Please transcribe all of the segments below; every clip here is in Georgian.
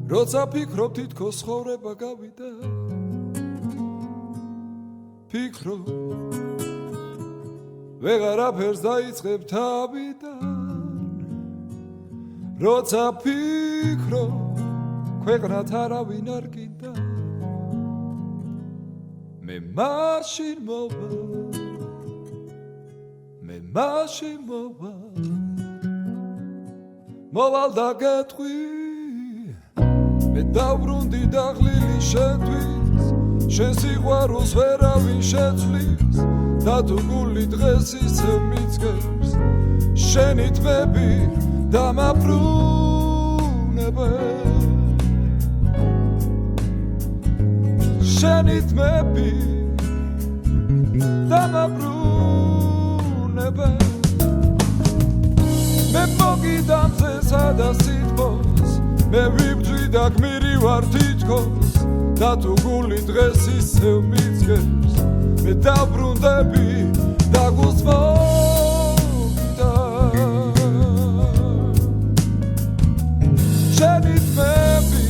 როცა ფიქრობ თითქოს ცხოვრება გავიდა ფიქრობ ვეღარაფერს დაიწყებ თავიდან როცა ფიქრობ ქვეყნად არავინ არ გინდა მე მაშინ მოვალ და გეტყვი მე დავბრუნდი დაღლილი შენთვის შენ სიყვარულს ვერავინ შეცვლის და თუ გული დღეს ისევ მიძღებს შენი თმები დამაბრუნებენ შენი თმები დამაბრუნებენ მე მოგიდამზე სადა სიტყვას მე ვიბძვი და გმირი ვარ თითქოს და თუ გული დღეს ისევ მიძღებს მე დავბრუნდები და გულს მოგიდა შენი თმები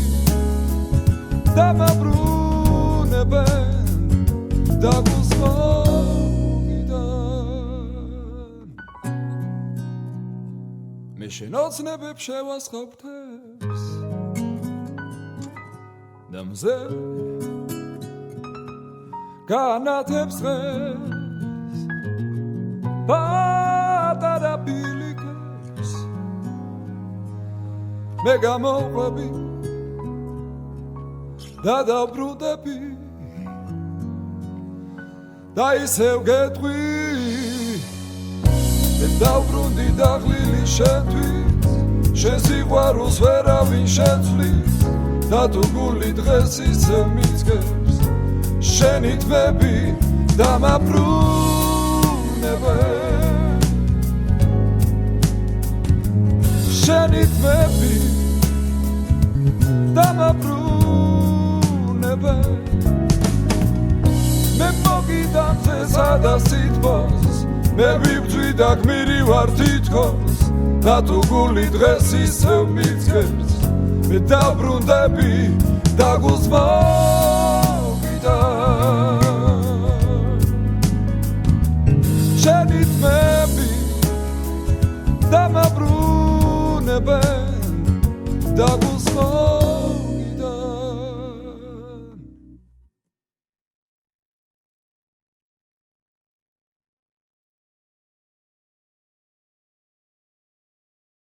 დამაბრუნებენ და გულს მოგიდა მე შენ ოცნებებ შევასხობთებს და მზე განათებს დღეს პატარა ბილიკებს მე გამოვყვები და დავბრუნდები და ისევ გეტყვი მე დავბრუნდი დაღლილი შენთვის შენ სიყვარულს ვერავინ შეცვლის და თუ გული დღეს ისევ მიძღებს შენი თმები დამაბრუნებენ შენი თმები დამაბრუნებენ მე მოგიდამზე სადა სიტყვას მე ვიბძვი და გმირი ვარ თითქოს და თუ გული დღეს ისევ მიძღებს მე დავბრუნდები და გულს მოგიდა